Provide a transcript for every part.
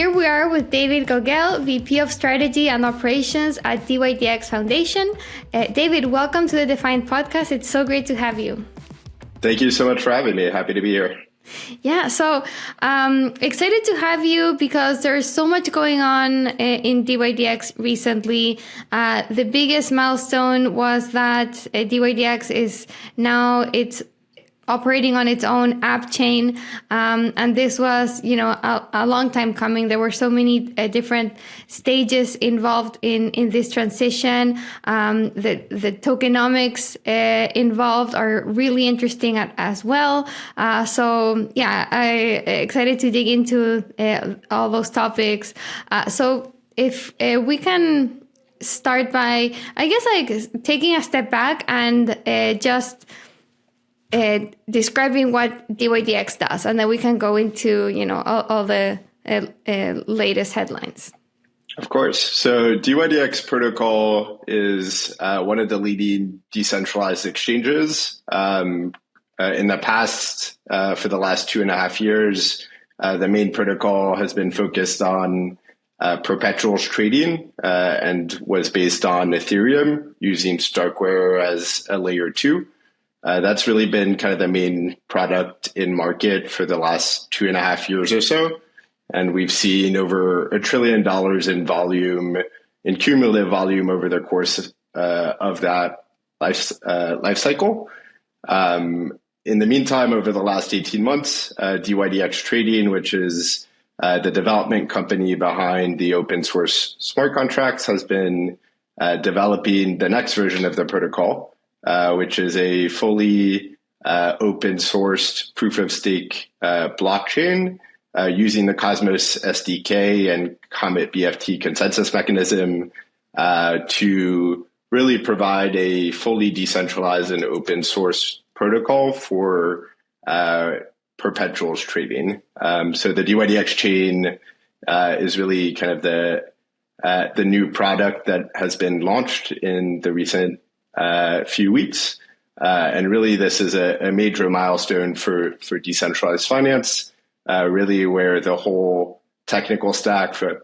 here we are with David Gogel, VP of Strategy and Operations at dYdX Foundation. David, welcome to the Defiant podcast. It's so great to have you. Thank you so much for having me. Happy to be here. Yeah, so excited to have you because there's so much going on in dYdX recently. The biggest milestone was that dYdX is now operating on its own app chain. And this was, a long time coming. There were so many different stages involved in this transition. The tokenomics involved are really interesting as well. So yeah, I'm excited to dig into all those topics. So if we can start by, I guess, taking a step back and just describing what dYdX does, and then we can go into all the latest headlines. Of course. So dYdX protocol is one of the leading decentralized exchanges. In the past, for the last 2.5 years, the main protocol has been focused on perpetuals trading and was based on Ethereum using StarkWare as a layer 2. That's really been kind of the main product in market for the last 2.5 years or so. And we've seen over $1 trillion in volume, in cumulative volume over the course of that life cycle. In the meantime, over the last 18 months, dYdX Trading, which is the development company behind the open source smart contracts, has been developing the next version of the protocol, which is a fully open sourced proof of stake blockchain using the Cosmos SDK and Comet BFT consensus mechanism to really provide a fully decentralized and open source protocol for perpetuals trading. So the dYdX chain is really kind of the new product that has been launched in the recent few weeks. And really, this is a major milestone for decentralized finance, really where the whole technical stack from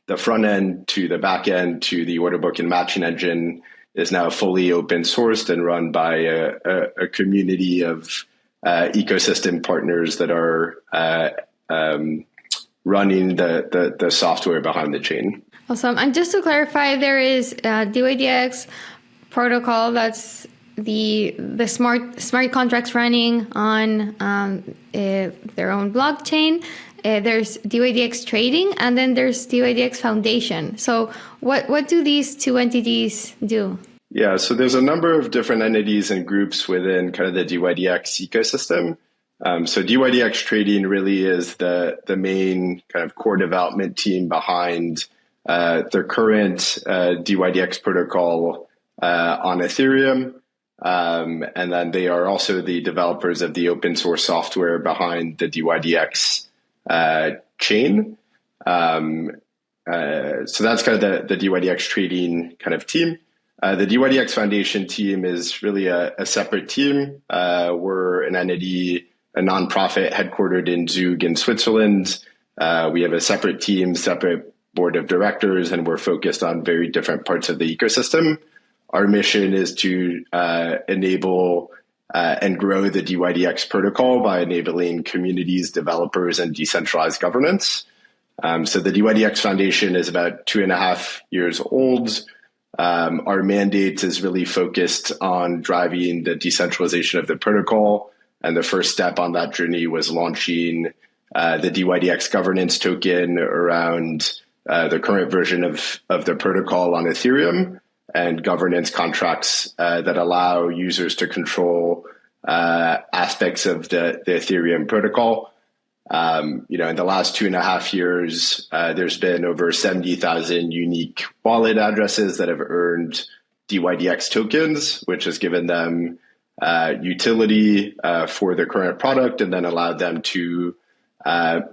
the front end to the back end to the order book and matching engine is now fully open sourced and run by a community of ecosystem partners that are running the software behind the chain. Awesome. And just to clarify, there is dYdX protocol, that's the smart contracts running on their own blockchain. There's dYdX Trading, and then there's dYdX Foundation. So what do these two entities do? Yeah, so there's a number of different entities and groups within kind of the dYdX ecosystem. So dYdX Trading really is the main kind of core development team behind the current dYdX protocol on Ethereum. And then they are also the developers of the open source software behind the dYdX chain. So that's kind of the dYdX Trading kind of team. The dYdX Foundation team is really a separate team. We're an entity, a nonprofit headquartered in Zug in Switzerland. We have a separate team, separate board of directors, and we're focused on very different parts of the ecosystem. Our mission is to enable and grow the dYdX protocol by enabling communities, developers, and decentralized governance. So the dYdX Foundation is about 2.5 years old. Our mandate is really focused on driving the decentralization of the protocol. And the first step on that journey was launching the dYdX governance token around the current version of the protocol on Ethereum, and governance contracts that allow users to control aspects of the Ethereum protocol. In the last 2.5 years, there's been over 70,000 unique wallet addresses that have earned dYdX tokens, which has given them utility for the current product and then allowed them to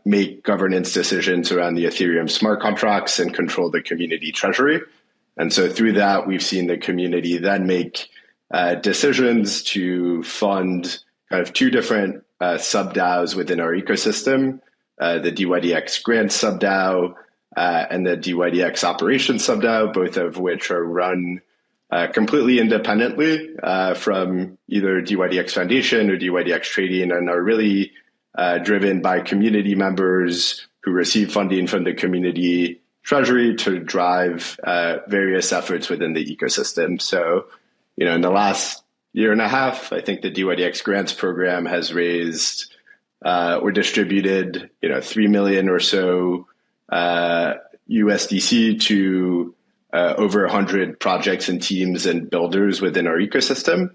make governance decisions around the Ethereum smart contracts and control the community treasury. And so through that, we've seen the community then make decisions to fund kind of two different sub-DAOs within our ecosystem. the dYdX grant sub-DAO and the dYdX operations sub-DAO, both of which are run completely independently from either dYdX Foundation or dYdX Trading, and are really driven by community members who receive funding from the community treasury to drive various efforts within the ecosystem. So, in the last year and a half, I think the dYdX grants program has raised or distributed, 3 million or so USDC to over 100 projects and teams and builders within our ecosystem,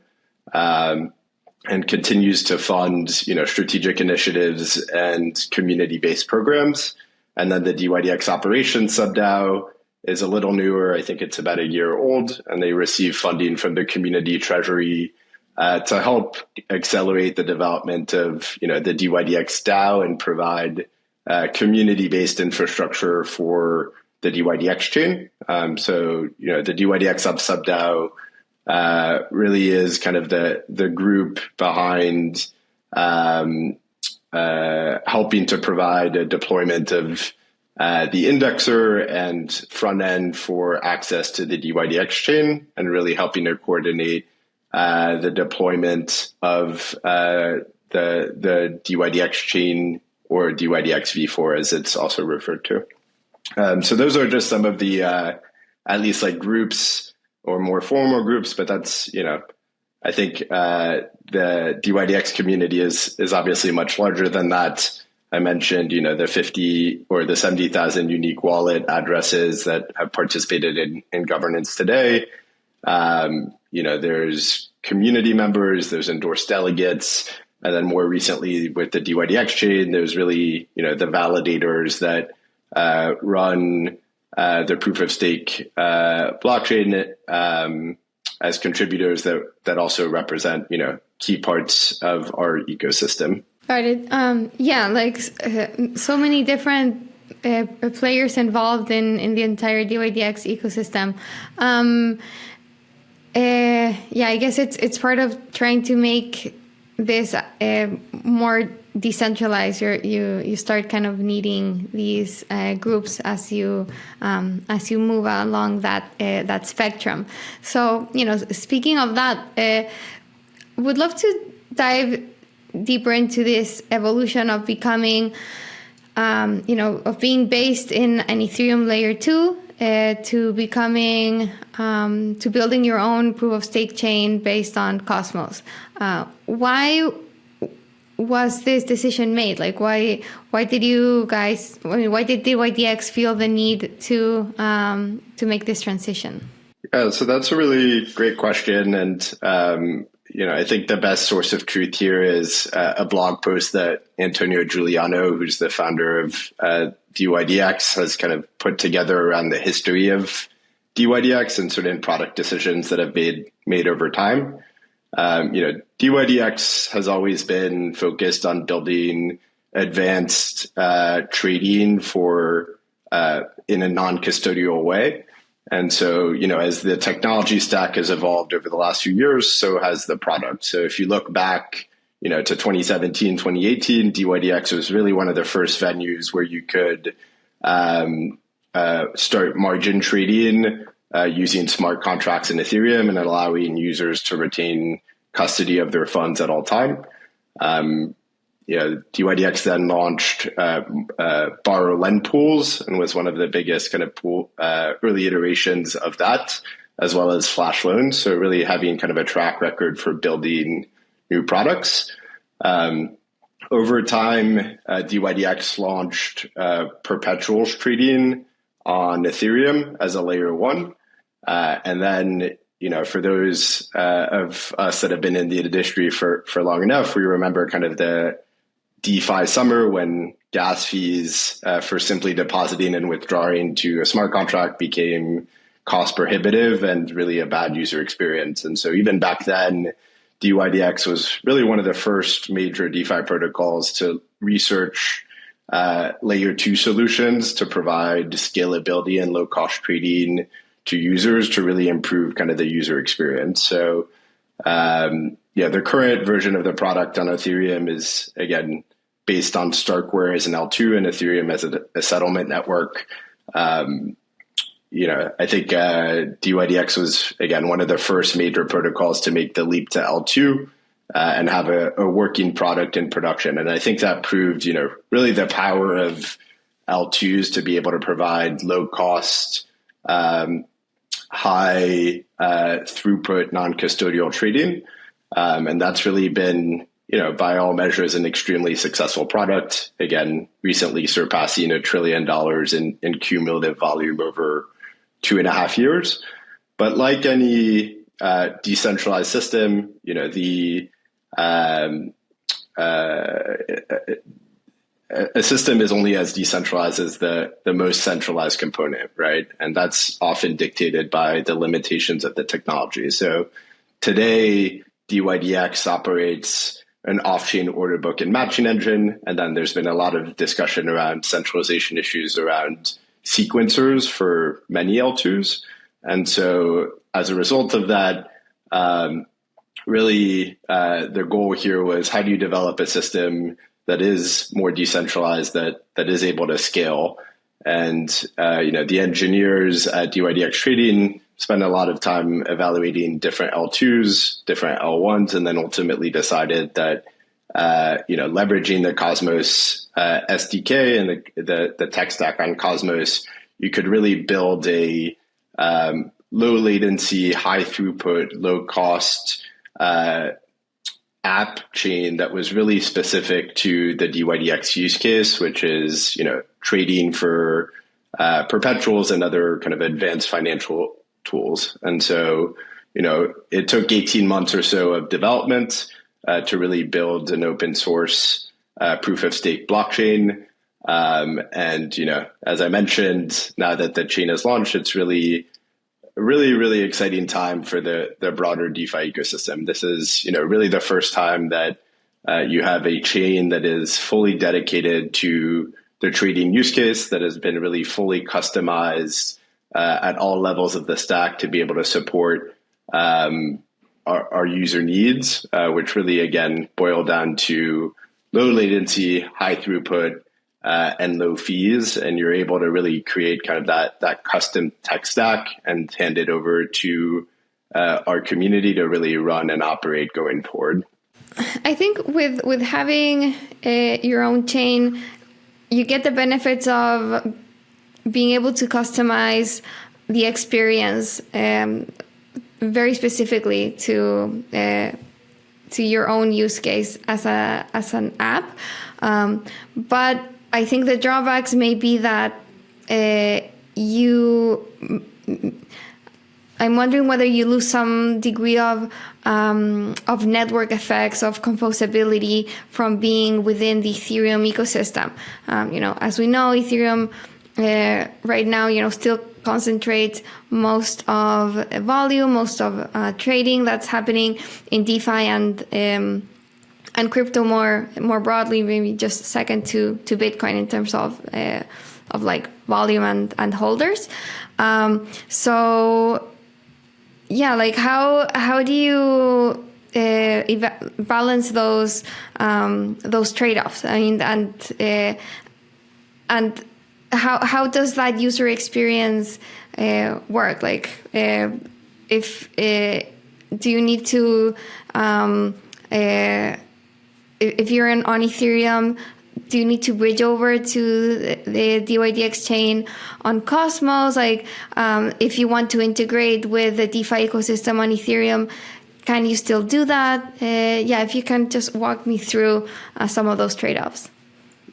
and continues to fund, strategic initiatives and community-based programs. And then the dYdX operations sub-DAO is a little newer. I think it's about a year old, and they receive funding from the community treasury to help accelerate the development of, the dYdX DAO and provide community-based infrastructure for the dYdX chain. So, the dYdX sub-DAO really is kind of the group behind helping to provide a deployment of the indexer and front end for access to the dYdX chain, and really helping to coordinate the deployment of the dYdX chain, or dYdX v4 as it's also referred to. So those are just some of the at least like groups or more formal groups, but that's, I think the dYdX community is obviously much larger than that. I mentioned, the 50 or the 70,000 unique wallet addresses that have participated in governance today. There's community members, there's endorsed delegates, and then more recently with the dYdX chain, there's really, the validators that run the proof of stake blockchain as contributors that also represent, key parts of our ecosystem. Got it. So many different players involved in the entire dYdX ecosystem. I guess it's part of trying to make this more decentralized. You start kind of needing these groups as you move along that spectrum. So, speaking of that, would love to dive deeper into this evolution of becoming, of being based in an Ethereum layer 2 to becoming, to building your own proof of stake chain based on Cosmos. Why was this decision made? Like, why did you guys, why did dYdX feel the need to make this transition? Yeah, so that's a really great question. And, I think the best source of truth here is a blog post that Antonio Giuliano, who's the founder of dYdX, has kind of put together around the history of dYdX and certain product decisions that have made over time. dYdX has always been focused on building advanced trading for in a non-custodial way. And so, as the technology stack has evolved over the last few years, so has the product. So if you look back, to 2017, 2018, dYdX was really one of the first venues where you could start margin trading using smart contracts in Ethereum and allowing users to retain custody of their funds at all time. dYdX then launched borrow lend pools and was one of the biggest kind of early iterations of that, as well as flash loans. So really having kind of a track record for building new products. Over time, dYdX launched perpetuals trading on Ethereum as a layer 1. And then, for those of us that have been in the industry for long enough, we remember kind of the DeFi summer when gas fees for simply depositing and withdrawing to a smart contract became cost prohibitive and really a bad user experience. And so even back then, dYdX was really one of the first major DeFi protocols to research layer 2 solutions to provide scalability and low cost trading to users to really improve kind of the user experience. So the current version of the product on Ethereum is, again, based on StarkWare as an L2 and Ethereum as a settlement network. I think dYdX was, again, one of the first major protocols to make the leap to L2 and have a working product in production. And I think that proved, really the power of L2s to be able to provide low cost, high throughput, non-custodial trading. And that's really been, by all measures, an extremely successful product. Again, recently surpassing $1 trillion in cumulative volume over 2.5 years. But like any decentralized system, a system is only as decentralized as the most centralized component, right? And that's often dictated by the limitations of the technology. So today, dYdX operates an off-chain order book and matching engine. And then there's been a lot of discussion around centralization issues around sequencers for many L2s. And so as a result of that, really the goal here was, how do you develop a system that is more decentralized, that is able to scale? And the engineers at dYdX Trading spent a lot of time evaluating different L2s, different L1s, and then ultimately decided that leveraging the Cosmos SDK and the tech stack on Cosmos, you could really build a low latency, high throughput, low cost app chain that was really specific to the dYdX use case, which is, trading for perpetuals and other kind of advanced financial tools. And so, it took 18 months or so of development to really build an open source proof of stake blockchain. And, as I mentioned, now that the chain is launched, it's really exciting time for the broader DeFi ecosystem. This is, really the first time that you have a chain that is fully dedicated to the trading use case, that has been really fully customized at all levels of the stack to be able to support our user needs, which really, again, boil down to low latency, high throughput, and low fees. And you're able to really create kind of that custom tech stack and hand it over to our community to really run and operate going forward. I think with having your own chain, you get the benefits of being able to customize the experience very specifically to your own use case as an app. But I think the drawbacks may be that I'm wondering whether you lose some degree of network effects, of composability from being within the Ethereum ecosystem. As we know, Ethereum right now, still concentrates most of volume, most of trading that's happening in DeFi and crypto more broadly, maybe just second to Bitcoin in terms of like volume and holders. So yeah, like how do you balance those trade-offs? I mean, and how does that user experience work? Like, if do you need to if you're on Ethereum, do you need to bridge over to the dYdX chain on Cosmos? Like, if you want to integrate with the DeFi ecosystem on Ethereum, can you still do that? If you can just walk me through some of those trade-offs.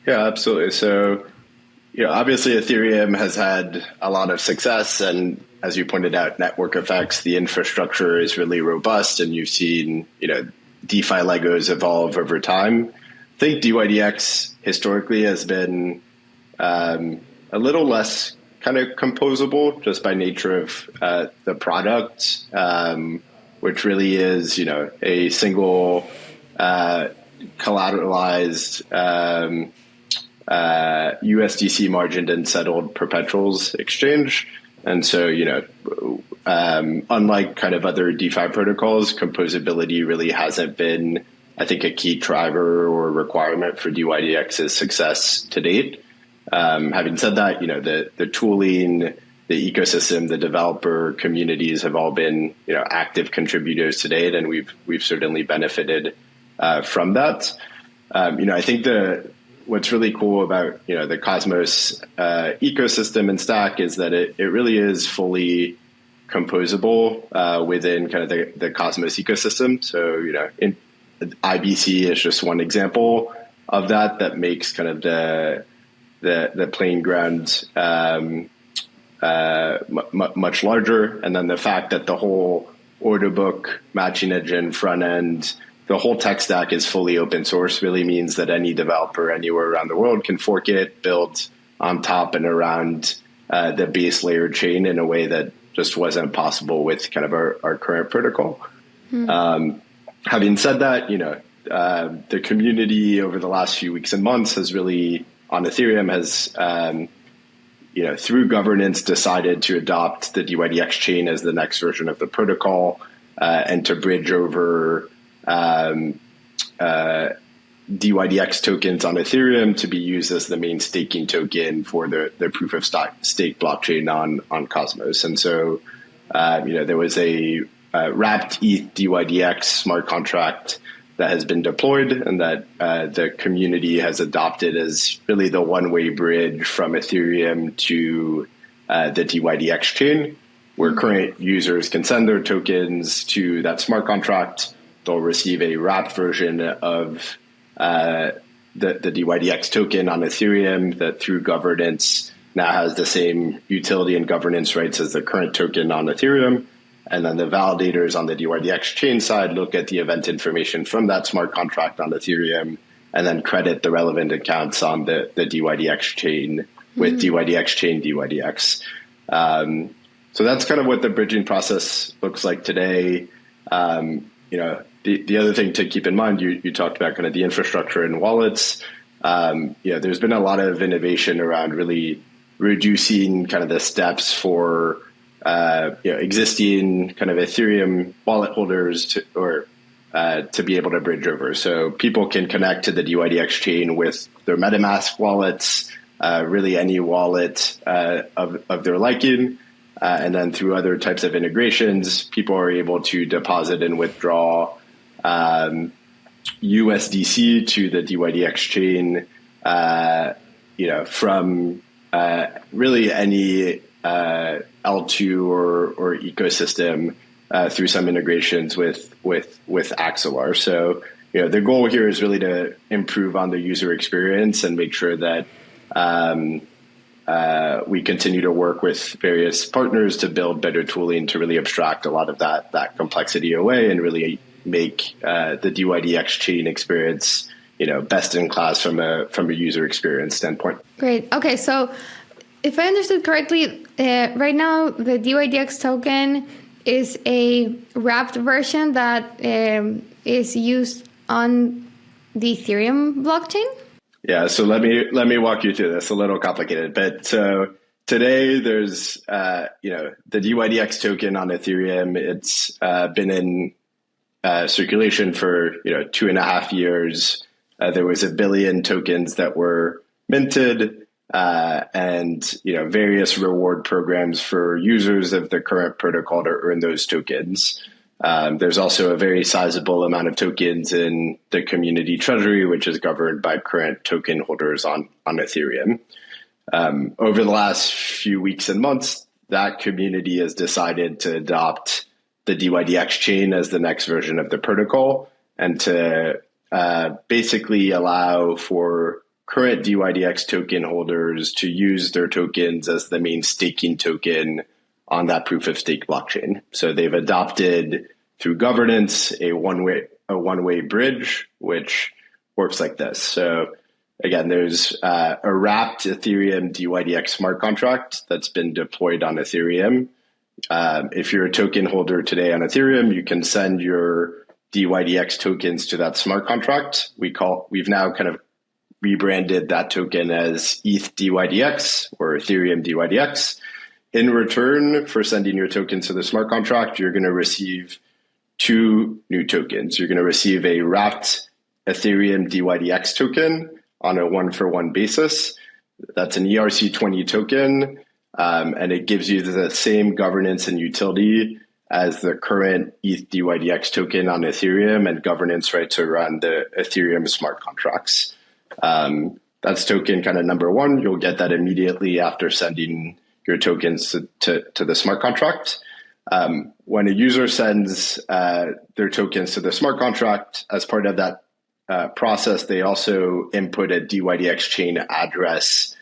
Yeah, absolutely. So, obviously Ethereum has had a lot of success, and as you pointed out, network effects, the infrastructure is really robust, and you've seen, DeFi Legos evolve over time. I think dYdX historically has been a little less kind of composable just by nature of the product, which really is, a single collateralized USDC margined and settled perpetuals exchange. And so, unlike kind of other DeFi protocols, composability really hasn't been I think, a key driver or requirement for dYdX's success to date. Having said that, the tooling, the ecosystem, the developer communities have all been, active contributors to date, and we've certainly benefited from that. I think what's really cool about the Cosmos ecosystem and stack is that it really is fully composable within kind of the Cosmos ecosystem. So IBC is just one example of that makes kind of the playing ground much larger, and then the fact that the whole order book, matching engine, front end, the whole tech stack is fully open source really means that any developer anywhere around the world can fork it, build on top and around the base layer chain in a way that just wasn't possible with kind of our current protocol. Having said that, the community over the last few weeks and months has really, on Ethereum, has through governance decided to adopt the dYdX chain as the next version of the protocol, and to bridge over dYdX tokens on Ethereum to be used as the main staking token for the proof of stake blockchain on Cosmos. And so, there was a wrapped ETH dYdX smart contract that has been deployed, and that the community has adopted as really the one-way bridge from Ethereum to the dYdX chain, where current users can send their tokens to that smart contract. They'll receive a wrapped version of the dYdX token on Ethereum that, through governance, now has the same utility and governance rights as the current token on Ethereum. And then the validators on the dYdX chain side look at the event information from that smart contract on Ethereum and then credit the relevant accounts on the dYdX chain with dYdX chain dYdX. So that's kind of what the bridging process looks like today. The other thing to keep in mind, you talked about kind of the infrastructure and wallets. There's been a lot of innovation around really reducing kind of the steps for existing kind of Ethereum wallet holders to be able to bridge over. So people can connect to the dYdX chain with their MetaMask wallets, really any wallet of their liking. And then through other types of integrations, people are able to deposit and withdraw USDC to the dYdX chain, from really any L2 or ecosystem through some integrations with Axelar. So, the goal here is really to improve on the user experience and make sure that we continue to work with various partners to build better tooling to really abstract a lot of that complexity away and really make the dYdX chain experience, best in class from a user experience standpoint. Great. Okay, so if I understood correctly, right now the dYdX token is a wrapped version that is used on the Ethereum blockchain. Yeah, so let me walk you through this. A little complicated, but so today there's the dYdX token on Ethereum. It's been in circulation for 2.5 years. There was 1 billion tokens that were minted, and various reward programs for users of the current protocol to earn those tokens. There's also a very sizable amount of tokens in the community treasury, which is governed by current token holders on Ethereum. Over the last few weeks and months, that community has decided to adopt the dYdX chain as the next version of the protocol, and to basically allow for current dYdX token holders to use their tokens as the main staking token on that proof of stake blockchain. So they've adopted through governance a one-way bridge, which works like this. So again, there's a wrapped Ethereum dYdX smart contract that's been deployed on Ethereum. If you're a token holder today on Ethereum, you can send your dYdX tokens to that smart contract. We've now kind of rebranded that token as ETH dYdX or Ethereum dYdX. In return for sending your tokens to the smart contract, you're going to receive two new tokens. You're going to receive a wrapped Ethereum dYdX token on a one-for-one basis. That's an ERC20 token, and it gives you the same governance and utility as the current ETH dYdX token on Ethereum and governance rights around the Ethereum smart contracts. That's token kind of number one. You'll get that immediately after sending your tokens to the smart contract. When a user sends their tokens to the smart contract, as part of that process, they also input a dYdX chain address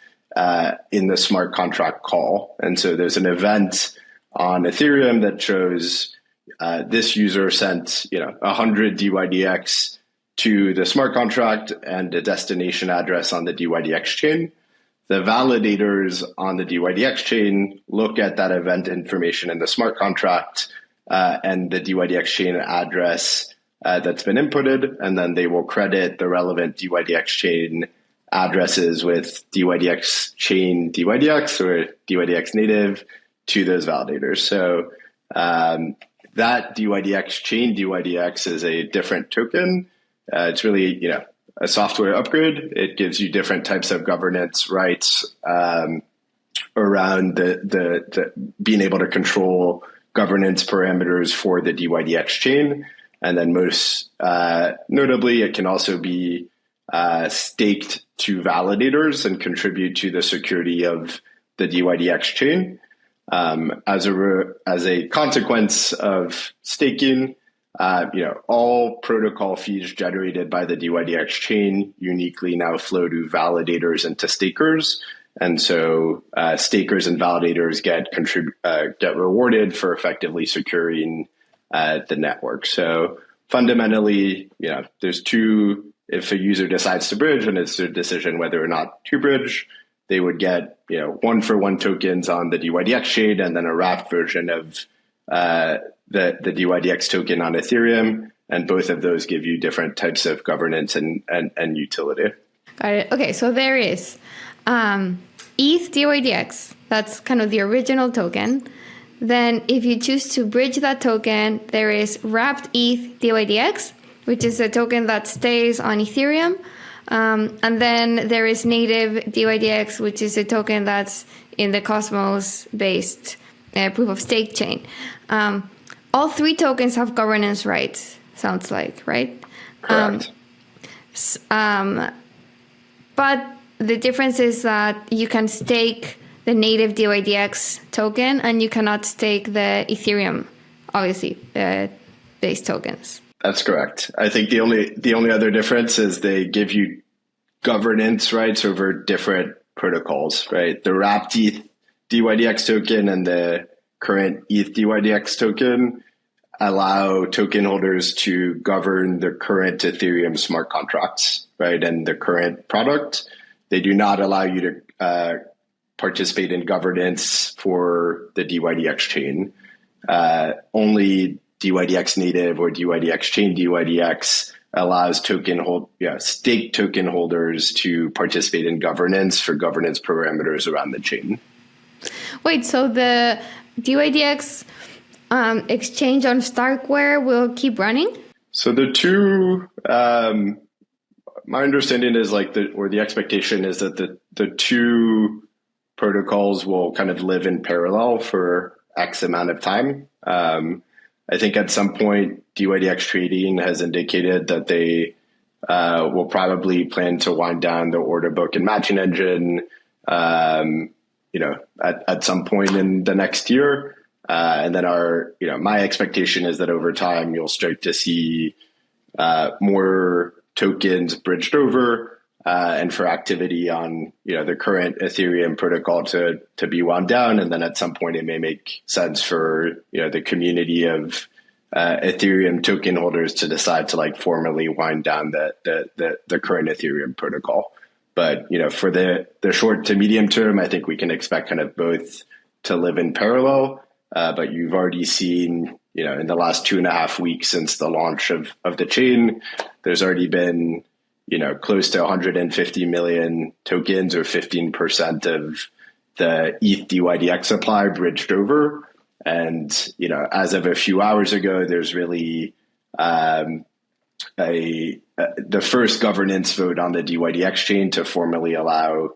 in the smart contract call. And so there's an event on Ethereum that shows this user sent 100 dYdX to the smart contract and a destination address on the dYdX chain. The validators on the dYdX chain look at that event information in the smart contract and the dYdX chain address that's been inputted, and then they will credit the relevant dYdX chain addresses with dYdX chain dYdX or dYdX native to those validators. So that dYdX chain dYdX is a different token. It's really, a software upgrade. It gives you different types of governance rights around the being able to control governance parameters for the dYdX chain. And then most notably, it can also be staked to validators and contribute to the security of the dYdX chain. As a consequence of staking, all protocol fees generated by the dYdX chain uniquely now flow to validators and to stakers. And so stakers and validators get rewarded for effectively securing the network. So fundamentally, there's two. If a user decides to bridge and it's their decision whether or not to bridge, they would get one-for-one tokens on the dYdX chain and then a wrapped version of the dYdX token on Ethereum, and both of those give you different types of governance and utility. Got it. Okay, so there is ETH dYdX. That's kind of the original token. Then if you choose to bridge that token, there is wrapped ETH dYdX, which is a token that stays on Ethereum. And then there is native dYdX, which is a token that's in the Cosmos-based proof of stake chain. All three tokens have governance rights, sounds like, right? Correct. But the difference is that you can stake the native dYdX token and you cannot stake the Ethereum, obviously, based tokens. That's correct. I think the only other difference is they give you governance rights over different protocols, right? The wrapped ETH dYdX token and the current ETH dYdX token allow token holders to govern the current Ethereum smart contracts, right? And the current product. They do not allow you to participate in governance for the dYdX chain. Only dYdX native or dYdX chain dYdX allows stake token holders to participate in governance for governance parameters around the chain. Wait, so the dYdX exchange on StarkWare will keep running? So the two, my understanding is the expectation is that the two protocols will kind of live in parallel for X amount of time. I think at some point, dYdX Trading has indicated that they will probably plan to wind down the order book and matching engine, at some point in the next year. And then my expectation is that over time, you'll start to see more tokens bridged over and for activity on, the current Ethereum protocol to be wound down. And then at some point, it may make sense for, the community of Ethereum token holders to decide to formally wind down the current Ethereum protocol. But, for the short to medium term, I think we can expect kind of both to live in parallel. But you've already seen, in the last 2.5 weeks since the launch of the chain, there's already been, close to 150 million tokens or 15% of the ETH dYdX supply bridged over. And, as of a few hours ago, there's really the first governance vote on the dYdX chain to formally allow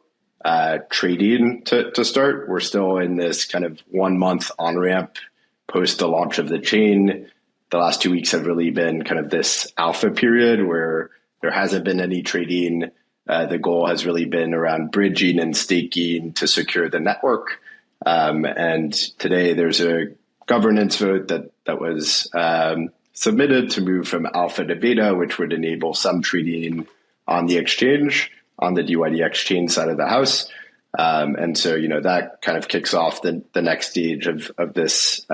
trading to start. We're still in this kind of 1 month on ramp post the launch of the chain. The last 2 weeks have really been kind of this alpha period where there hasn't been any trading. The goal has really been around bridging and staking to secure the network. And today there's a governance vote that was submitted to move from alpha to beta, which would enable some trading on the exchange, on the dYdX chain side of the house. And so, that kind of kicks off the next stage of this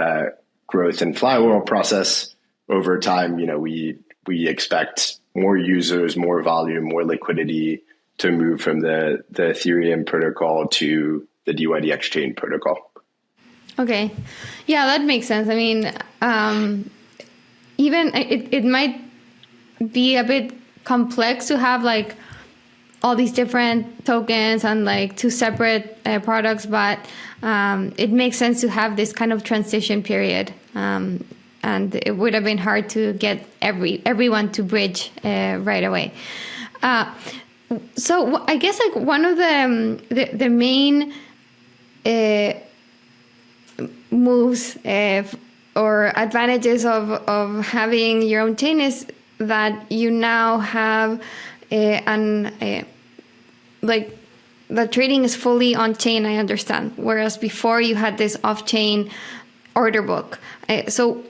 growth and flywheel process. Over time, we expect more users, more volume, more liquidity to move from the Ethereum protocol to the dYdX chain protocol. Okay. Yeah, that makes sense. I mean, even it might be a bit complex to have like all these different tokens and like two separate products, but it makes sense to have this kind of transition period. And it would have been hard to get everyone to bridge right away. So I guess like one of the main moves or advantages of having your own chain is that you now have like the trading is fully on chain, I understand, whereas before you had this off chain order book. So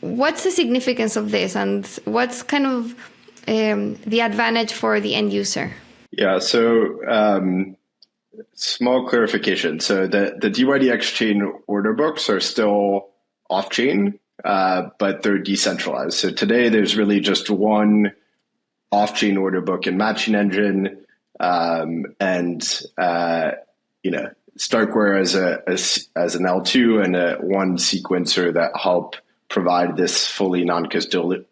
what's the significance of this, and what's kind of the advantage for the end user? Yeah, so small clarification. So the dYdX chain order books are still off-chain, but they're decentralized. So today there's really just one off-chain order book and matching engine, and StarkWare as an L2 and one sequencer that help provide this fully non-custodial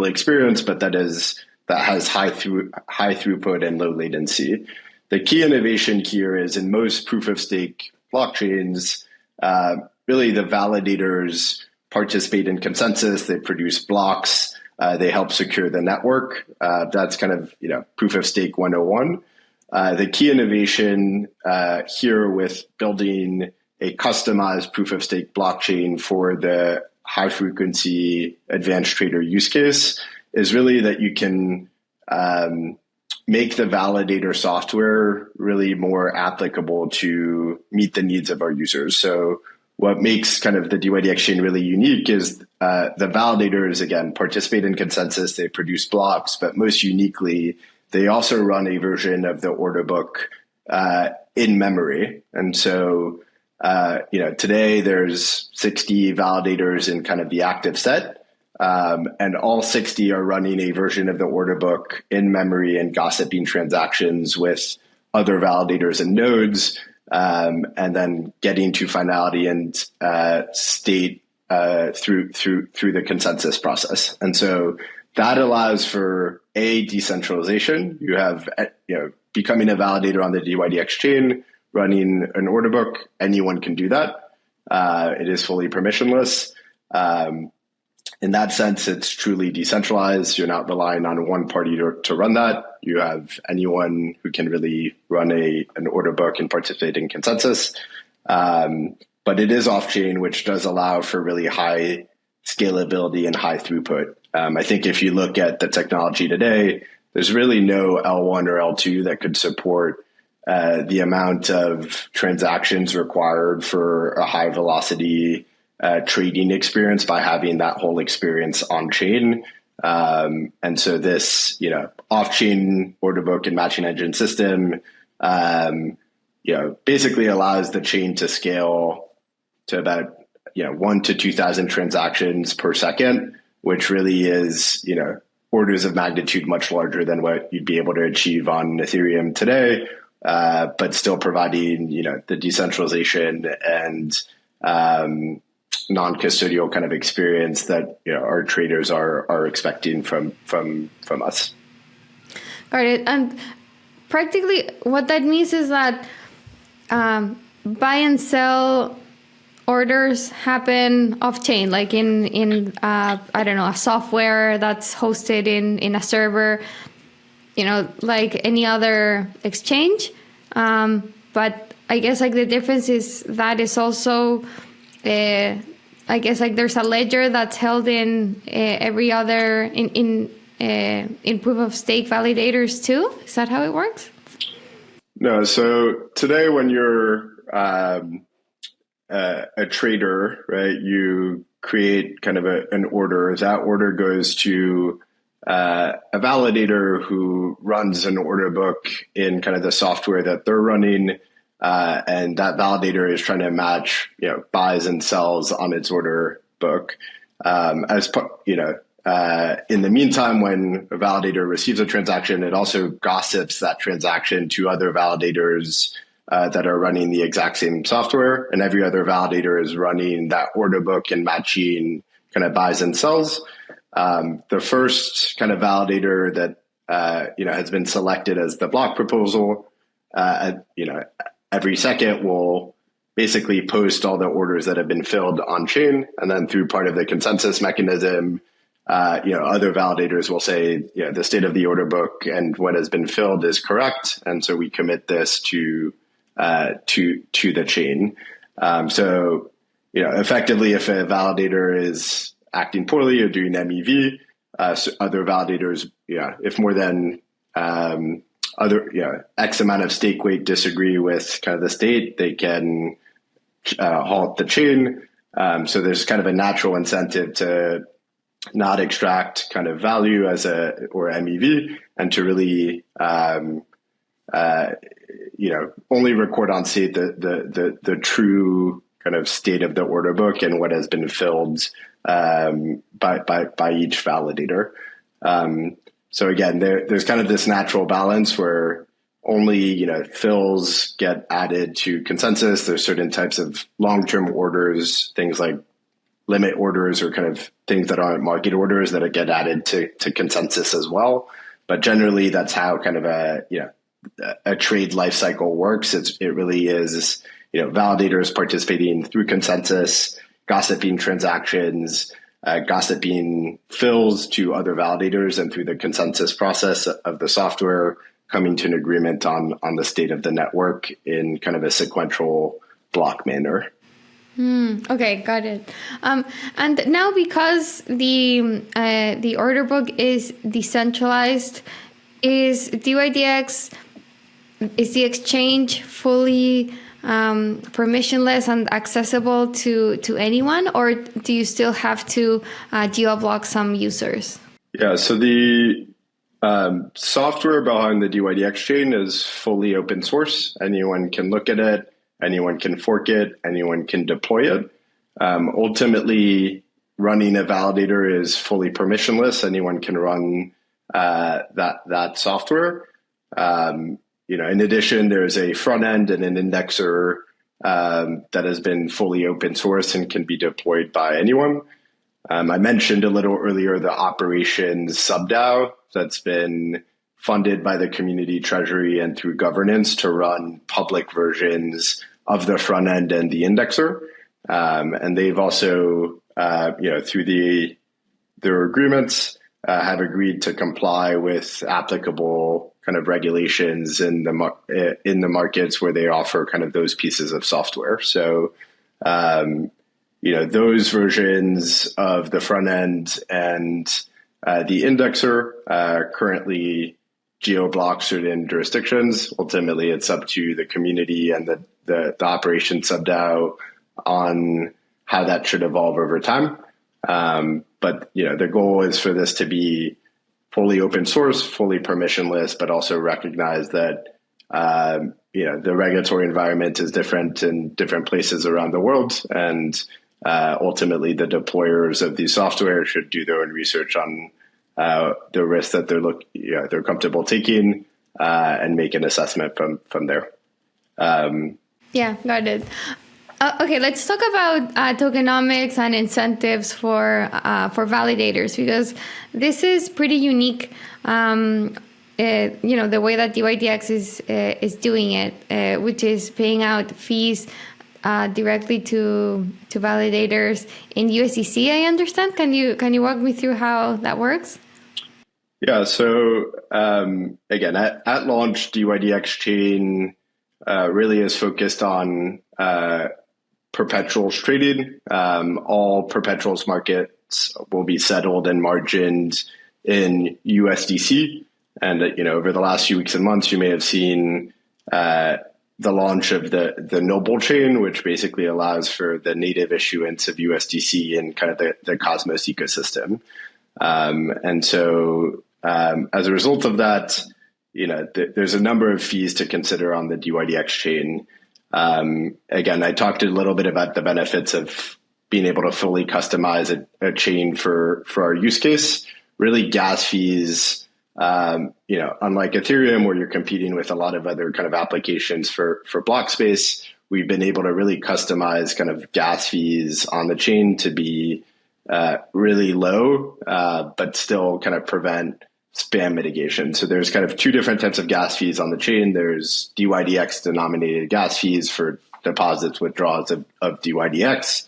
experience, but that has high throughput and low latency. The key innovation here is in most proof of stake blockchains, really the validators participate in consensus, they produce blocks, they help secure the network. That's kind of proof of stake 101. The key innovation here with building a customized proof of stake blockchain for the high frequency advanced trader use case is really that you can make the validator software really more applicable to meet the needs of our users. So what makes kind of the dYdX chain really unique is the validators, again, participate in consensus, they produce blocks, but most uniquely, they also run a version of the order book in memory. And so today there's 60 validators in kind of the active set, and all 60 are running a version of the order book in memory and gossiping transactions with other validators and nodes, and then getting to finality and state through the consensus process. And so that allows for decentralization. You have becoming a validator on the dYdX chain, running an order book, anyone can do that. It is fully permissionless. In that sense, it's truly decentralized. You're not relying on one party to run that. You have anyone who can really run an order book and participate in consensus. But it is off-chain, which does allow for really high scalability and high throughput. I think if you look at the technology today, there's really no L1 or L2 that could support the amount of transactions required for a high velocity trading experience by having that whole experience on chain. And so this, off-chain order book and matching engine system, basically allows the chain to scale to about, 1 to 2,000 transactions per second, which really is, orders of magnitude much larger than what you'd be able to achieve on Ethereum today, but still providing, the decentralization and non-custodial kind of experience that our traders are expecting from us. Got it. And practically what that means is that buy and sell orders happen off chain, like in I don't know, a software that's hosted in a server, like any other exchange. But I guess like the difference is that it's also, I guess like there's a ledger that's held in every other in proof of stake validators too. Is that how it works? No. So today, when you're a trader, right, you create kind of an order. That order goes to a validator who runs an order book in kind of the software that they're running. And that validator is trying to match, buys and sells on its order book. In the meantime, when a validator receives a transaction, it also gossips that transaction to other validators that are running the exact same software, and every other validator is running that order book and matching kind of buys and sells. The first kind of validator that has been selected as the block proposal, every second will basically post all the orders that have been filled on chain, and then through part of the consensus mechanism, other validators will say, the state of the order book and what has been filled is correct, and so we commit this to the chain. Effectively, if a validator is acting poorly or doing MEV, so other validators, if more than X amount of stake weight disagree with kind of the state, they can halt the chain. So there's kind of a natural incentive to not extract kind of value or MEV, and to really only record on state the true kind of state of the order book and what has been filled by each validator. So again, there's kind of this natural balance where only fills get added to consensus. There's certain types of long-term orders, things like limit orders or kind of things that aren't market orders that get added to consensus as well. But generally, that's how kind of a trade life cycle works. It really is, validators participating through consensus, gossiping transactions, gossiping fills to other validators, and through the consensus process of the software, coming to an agreement on the state of the network in kind of a sequential block manner. Okay, got it. And now, because the order book is decentralized, is dYdX, is the exchange fully permissionless and accessible to anyone, or do you still have to geo-block some users? Yeah, so the software behind the dYdX chain is fully open source. Anyone can look at it, anyone can fork it, anyone can deploy it. Ultimately, running a validator is fully permissionless. Anyone can run that software. In addition, there's a front end and an indexer that has been fully open source and can be deployed by anyone. I mentioned a little earlier the operations sub-DAO that's been funded by the community treasury and through governance to run public versions of the front end and the indexer. And they've also, through their agreements, have agreed to comply with applicable kind of regulations in the markets where they offer kind of those pieces of software. So, those versions of the front end and the indexer currently geo-block certain jurisdictions. Ultimately, it's up to the community and the operation sub-DAO on how that should evolve over time. But the goal is for this to be fully open source, fully permissionless, but also recognize that the regulatory environment is different in different places around the world, and ultimately the deployers of these software should do their own research on the risk that they're comfortable taking and make an assessment from there. Yeah, got it. Okay, let's talk about tokenomics and incentives for validators, because this is pretty unique. The way that dYdX is doing it, which is paying out fees directly to validators in USDC, I understand. Can you walk me through how that works? Yeah, so again, at launch, dYdX chain really is focused on perpetuals trading. All perpetuals markets will be settled and margined in USDC. And over the last few weeks and months, you may have seen the launch of the Noble chain, which basically allows for the native issuance of USDC in kind of the Cosmos ecosystem. And so as a result of that, there's a number of fees to consider on the dYdX chain. Again, I talked a little bit about the benefits of being able to fully customize a chain for our use case. Really, gas fees, unlike Ethereum, where you're competing with a lot of other kind of applications for block space, we've been able to really customize kind of gas fees on the chain to be really low, but still kind of prevent spam mitigation. So there's kind of two different types of gas fees on the chain. There's dYdX denominated gas fees for deposits, withdrawals of dYdX.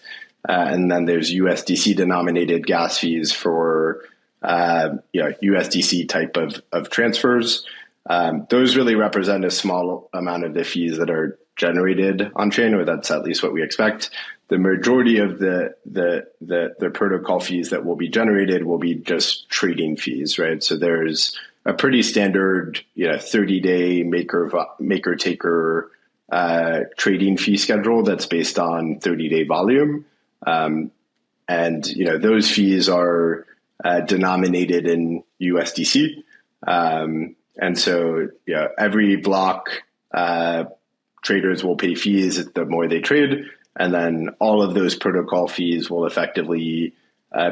And then there's USDC denominated gas fees for USDC type of transfers. Those really represent a small amount of the fees that are generated on chain, or that's at least what we expect. The majority of the protocol fees that will be generated will be just trading fees, right? So there's a pretty standard 30-day maker taker trading fee schedule that's based on 30-day volume, and those fees are denominated in USDC, and so every block traders will pay fees the more they trade. And then all of those protocol fees will effectively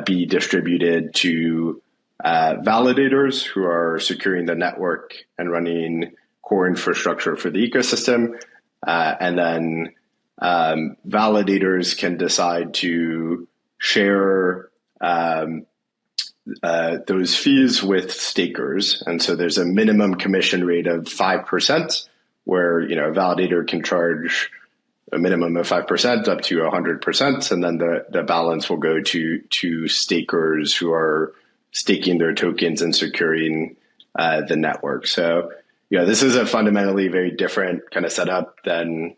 be distributed to validators who are securing the network and running core infrastructure for the ecosystem. And then validators can decide to share those fees with stakers. And so there's a minimum commission rate of 5%, where a validator can charge a minimum of 5% up to 100%, and then the balance will go to stakers who are staking their tokens and securing the network. So, this is a fundamentally very different kind of setup than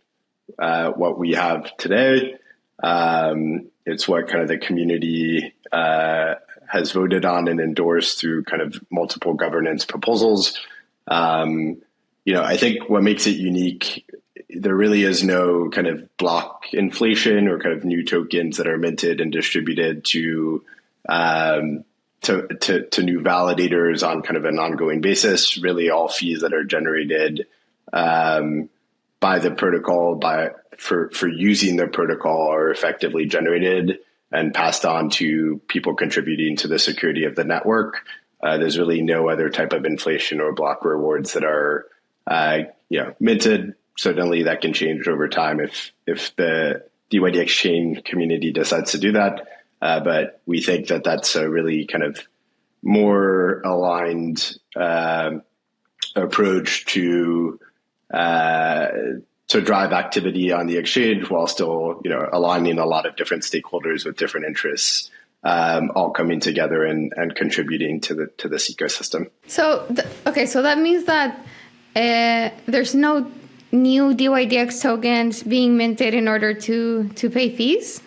what we have today. It's what kind of the community has voted on and endorsed through kind of multiple governance proposals. I think what makes it unique, there really is no kind of block inflation or kind of new tokens that are minted and distributed to new validators on kind of an ongoing basis. Really, all fees that are generated by the protocol for using the protocol are effectively generated and passed on to people contributing to the security of the network. There's really no other type of inflation or block rewards that are minted. Certainly that can change over time if the dYdX chain community decides to do that. But we think that that's a really kind of more aligned approach to drive activity on the exchange while still, aligning a lot of different stakeholders with different interests, all coming together and contributing to this ecosystem. So, so that means that there's no new dYdX tokens being minted in order to pay fees?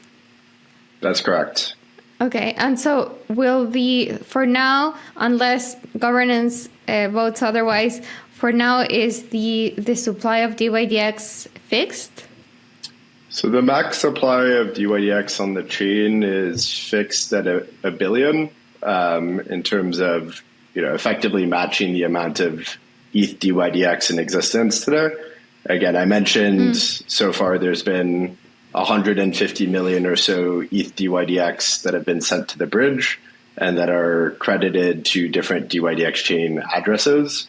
That's correct. Okay, and so for now, unless governance votes otherwise, for now is the supply of dYdX fixed? So the max supply of dYdX on the chain is fixed at a billion, in terms of effectively matching the amount of ETH dYdX in existence today. Again, I mentioned so far there's been 150 million or so ETH dYdX that have been sent to the bridge and that are credited to different dYdX chain addresses.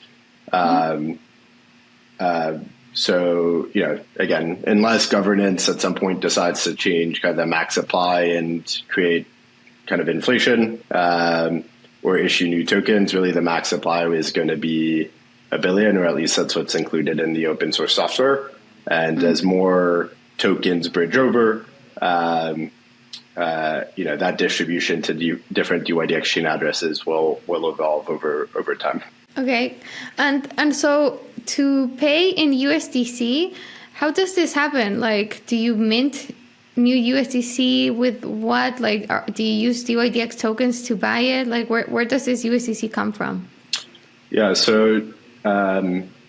So, again, unless governance at some point decides to change kind of the max supply and create kind of inflation, or issue new tokens, really the max supply is going to be a billion, or at least that's what's included in the open source software. And as more tokens bridge over, that distribution to different dYdX chain addresses will evolve over time. Okay, and so to pay in USDC, how does this happen? Like, do you mint new USDC with what? Like, do you use dYdX tokens to buy it? Like, where does this USDC come from? Yeah, so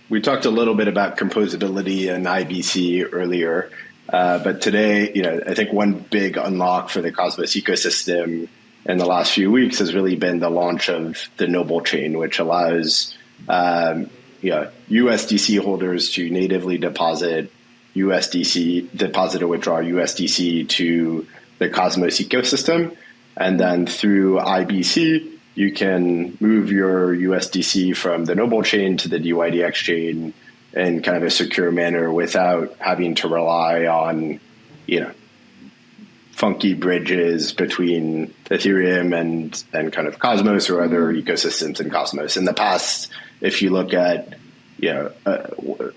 we talked a little bit about composability and IBC earlier, but today, I think one big unlock for the Cosmos ecosystem in the last few weeks has really been the launch of the Noble chain, which allows USDC holders to natively deposit or withdraw USDC to the Cosmos ecosystem. And then through IBC, you can move your USDC from the Noble chain to the dYdX chain in kind of a secure manner without having to rely on, funky bridges between Ethereum and kind of Cosmos or other ecosystems in Cosmos. In the past, if you look at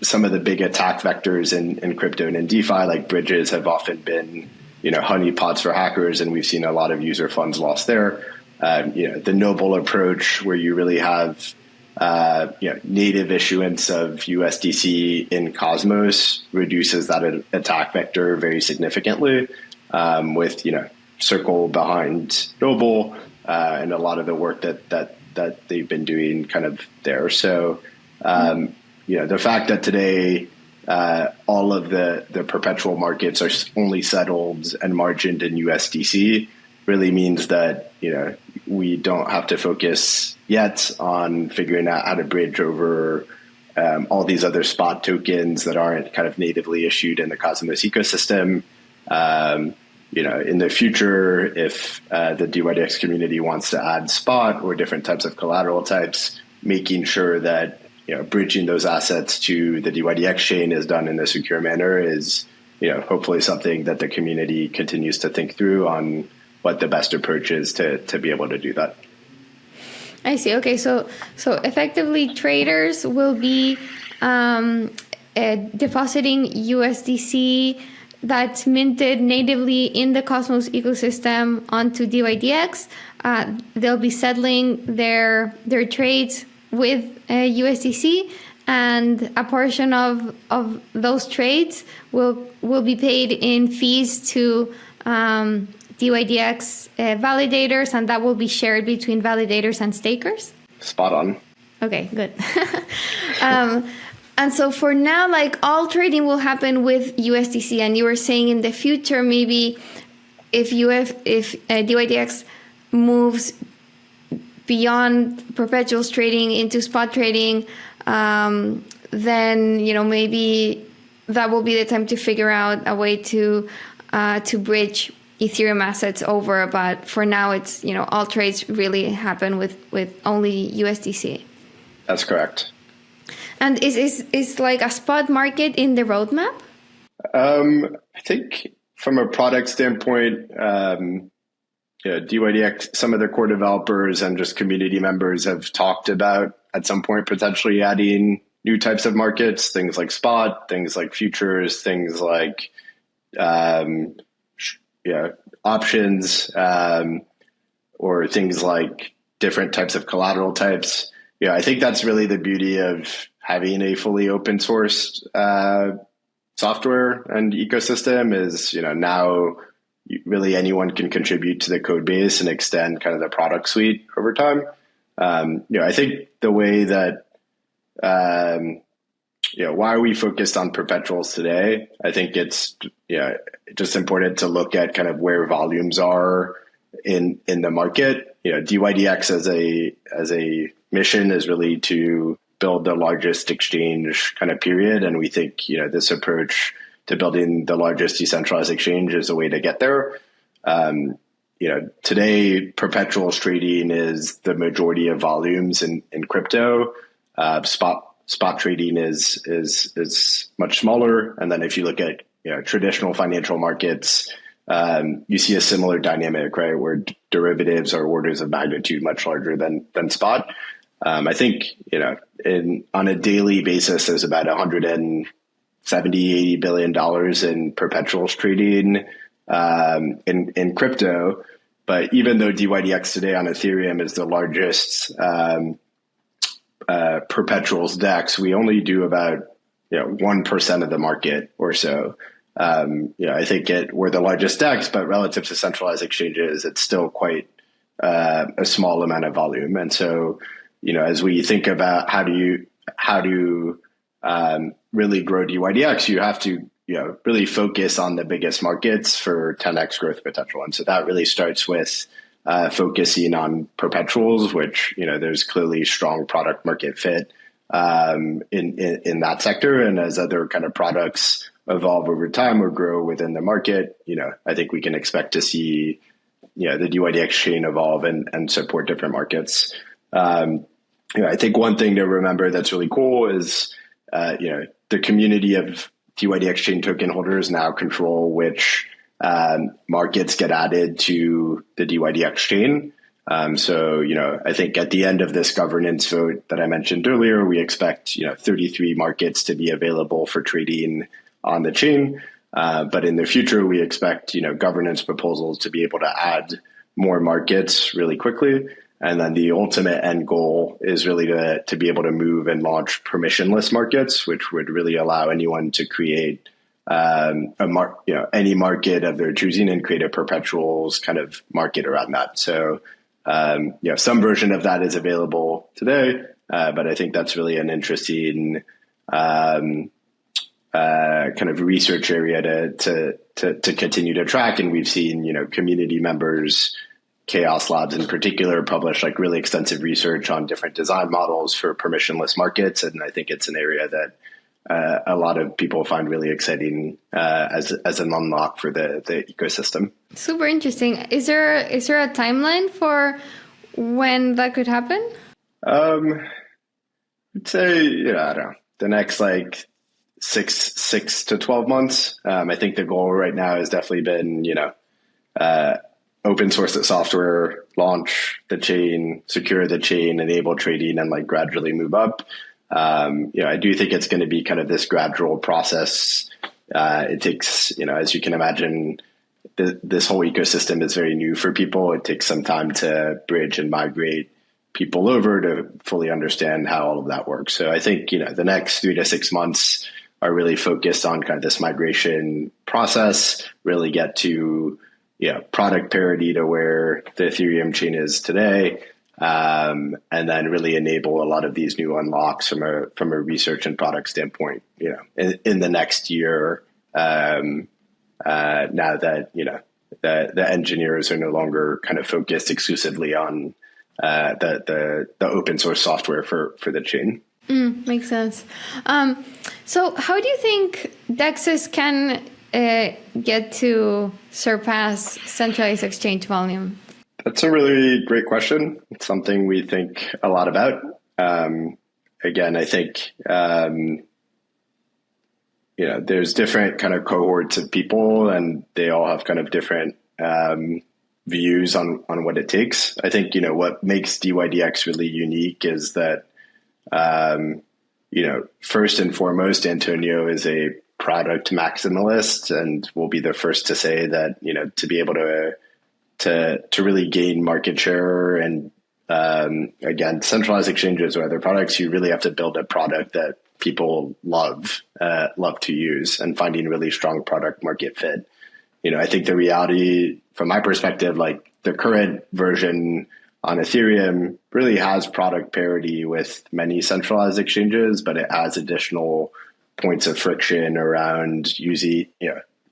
some of the big attack vectors in crypto and in DeFi, like bridges have often been honeypots for hackers, and we've seen a lot of user funds lost there. The Noble approach, where you really have native issuance of USDC in Cosmos, reduces that attack vector very significantly. With Circle behind Noble and a lot of the work that they've been doing kind of there. So the fact that today all of the perpetual markets are only settled and margined in USDC really means that we don't have to focus yet on figuring out how to bridge over all these other spot tokens that aren't kind of natively issued in the Cosmos ecosystem. In the future, if the dYdX community wants to add spot or different types of collateral types, making sure that bridging those assets to the dYdX chain is done in a secure manner is hopefully something that the community continues to think through on what the best approach is to be able to do that. I see. Okay, so effectively traders will be depositing USDC that's minted natively in the Cosmos ecosystem onto dYdX. They'll be settling their trades with USDC, and a portion of those trades will be paid in fees to dYdX validators, and that will be shared between validators and stakers. Spot on. Okay, good. And so for now, like, all trading will happen with USDC. And you were saying in the future, maybe if dYdX moves beyond perpetuals trading into spot trading, then maybe that will be the time to figure out a way to bridge Ethereum assets over. But for now, it's all trades really happen with only USDC. That's correct. And is like a spot market in the roadmap? I think from a product standpoint, dYdX, some of the core developers and just community members have talked about at some point potentially adding new types of markets, things like spot, things like futures, things like options, or things like different types of collateral types. I think that's really the beauty of having a fully open sourced software and ecosystem is, now really anyone can contribute to the code base and extend kind of the product suite over time. I think the way that, why are we focused on perpetuals today? I think it's just important to look at kind of where volumes are in the market. dYdX as a mission is really to build the largest exchange kind of period. And we think, this approach to building the largest decentralized exchange is a way to get there. Today, perpetuals trading is the majority of volumes in crypto. Spot trading is much smaller. And then if you look at traditional financial markets, you see a similar dynamic, right, where derivatives are orders of magnitude much larger than spot. I think on a daily basis, there's about 100 $70, $80 billion in perpetuals trading in crypto. But even though dYdX today on Ethereum is the largest perpetuals DEX, we only do about 1% of the market or so. I think we're the largest DEX, but relative to centralized exchanges, it's still quite a small amount of volume. And so, as we think about how to really grow dYdX, you have to really focus on the biggest markets for 10x growth potential. And so that really starts with focusing on perpetuals, which there's clearly strong product market fit in that sector. And as other kind of products evolve over time or grow within the market, I think we can expect to see the dYdX chain evolve and support different markets. I think one thing to remember that's really cool is the community of dYdX chain token holders now control which markets get added to the dYdX chain. So, I think at the end of this governance vote that I mentioned earlier, we expect, 33 markets to be available for trading on the chain. But in the future, we expect, governance proposals to be able to add more markets really quickly. And then the ultimate end goal is really to be able to move and launch permissionless markets, which would really allow anyone to create any market of their choosing and create a perpetuals kind of market around that. So, some version of that is available today, but I think that's really an interesting kind of research area to continue to track. And we've seen, community members, Chaos Labs in particular, publish like really extensive research on different design models for permissionless markets. And I think it's an area that a lot of people find really exciting as an unlock for the ecosystem. Super interesting. Is there a timeline for when that could happen? I'd say, I don't know, the next like six to 12 months. I think the goal right now has definitely been, open source the software, launch the chain, secure the chain, enable trading, and like gradually move up. I do think it's going to be kind of this gradual process. It takes, as you can imagine, this whole ecosystem is very new for people. It takes some time to bridge and migrate people over to fully understand how all of that works. So I think, the next 3 to 6 months are really focused on kind of this migration process, really get to, product parity to where the Ethereum chain is today. And then really enable a lot of these new unlocks from a research and product standpoint, in the next year, now that, the engineers are no longer kind of focused exclusively on the open source software for the chain. Makes sense. So how do you think DEXs can get to surpass centralized exchange volume? That's a really great question. It's something we think a lot about. Again, I think, there's different kind of cohorts of people and they all have kind of different views on what it takes. I think, what makes dYdX really unique is that, first and foremost, Antonio is a product maximalist, and we'll be the first to say that, to be able to really gain market share and, again, centralized exchanges or other products, you really have to build a product that people love to use, and finding really strong product market fit. I think the reality from my perspective, like the current version on Ethereum really has product parity with many centralized exchanges, but it has additional points of friction around using,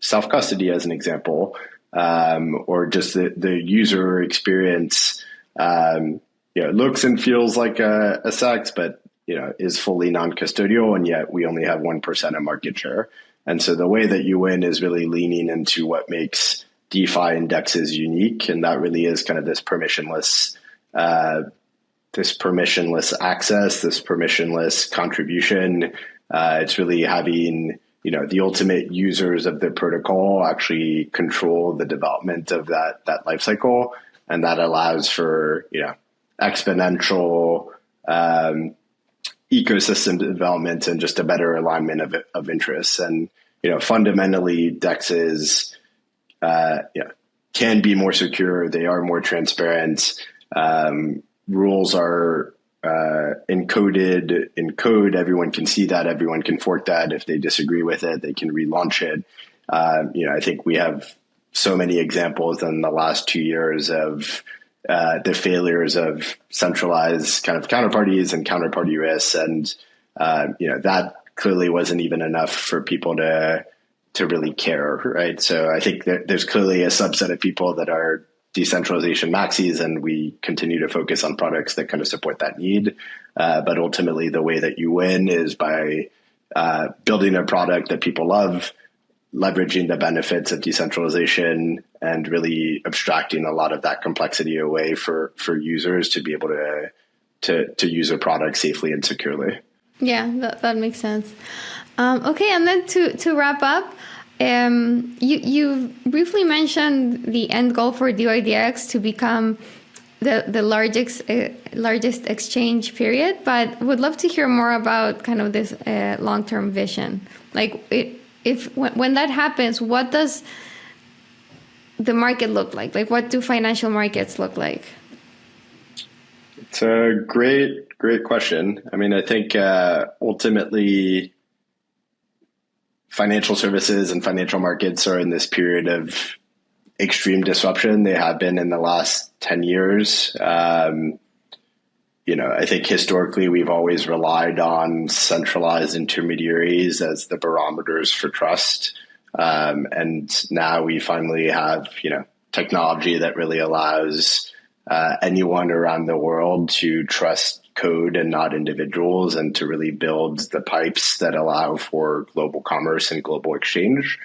self-custody as an example, or just the user experience, looks and feels like a SEX, but, is fully non-custodial, and yet we only have 1% of market share. And so the way that you win is really leaning into what makes DeFi indexes unique. And that really is kind of this permissionless access, this permissionless contribution. It's really having, the ultimate users of the protocol actually control the development of that life cycle. And that allows for, exponential, ecosystem development and just a better alignment of interests. And, fundamentally DEXs, can be more secure. They are more transparent. Rules are encoded in code. Everyone can see that. Everyone can fork that. If they disagree with it, they can relaunch it. I think we have so many examples in the last 2 years of the failures of centralized kind of counterparties and counterparty risks. And, that clearly wasn't even enough for people to really care, right? So I think that there's clearly a subset of people that are decentralization maxis, and we continue to focus on products that kind of support that need. But ultimately, the way that you win is by building a product that people love, leveraging the benefits of decentralization, and really abstracting a lot of that complexity away for users to be able to use a product safely and securely. Yeah, that makes sense. Okay, and then to wrap up, you briefly mentioned the end goal for dYdX to become the largest exchange period, but would love to hear more about kind of this long-term vision. Like, when that happens, what does the market look like? Like, what do financial markets look like? It's a great question. I mean, I think ultimately financial services and financial markets are in this period of extreme disruption. They have been in the last 10 years. I think historically we've always relied on centralized intermediaries as the barometers for trust. And now we finally have, technology that really allows anyone around the world to trust code and not individuals, and to really build the pipes that allow for global commerce and global exchange.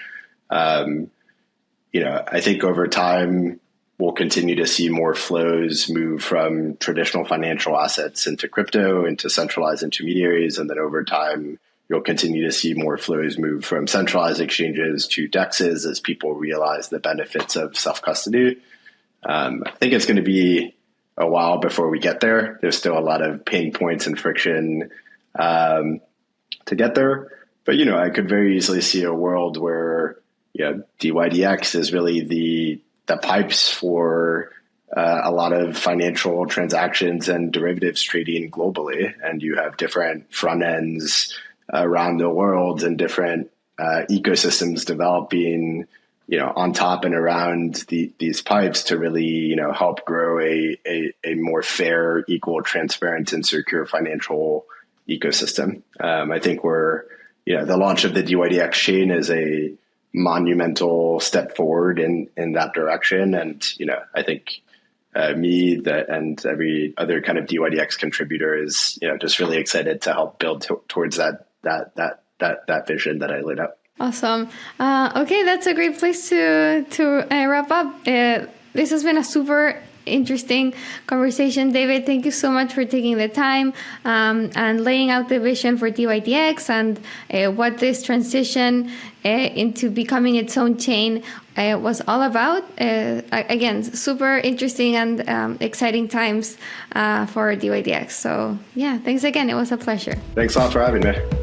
I think over time, we'll continue to see more flows move from traditional financial assets into crypto, into centralized intermediaries. And then over time, you'll continue to see more flows move from centralized exchanges to DEXs as people realize the benefits of self-custody. I think it's going to be a while before we get there. There's still a lot of pain points and friction to get there. But, I could very easily see a world where dYdX is really the pipes for a lot of financial transactions and derivatives trading globally. And you have different front ends around the world and different ecosystems developing on top and around these pipes to really, help grow a more fair, equal, transparent, and secure financial ecosystem. I think the launch of the dYdX chain is a monumental step forward in that direction. And, I think and every other kind of dYdX contributor is, just really excited to help build towards that vision that I laid out. Awesome. Okay, that's a great place to wrap up. This has been a super interesting conversation. David, thank you so much for taking the time and laying out the vision for dYdX and what this transition into becoming its own chain was all about. Again, super interesting and exciting times for dYdX. So yeah, thanks again. It was a pleasure. Thanks a lot for having me.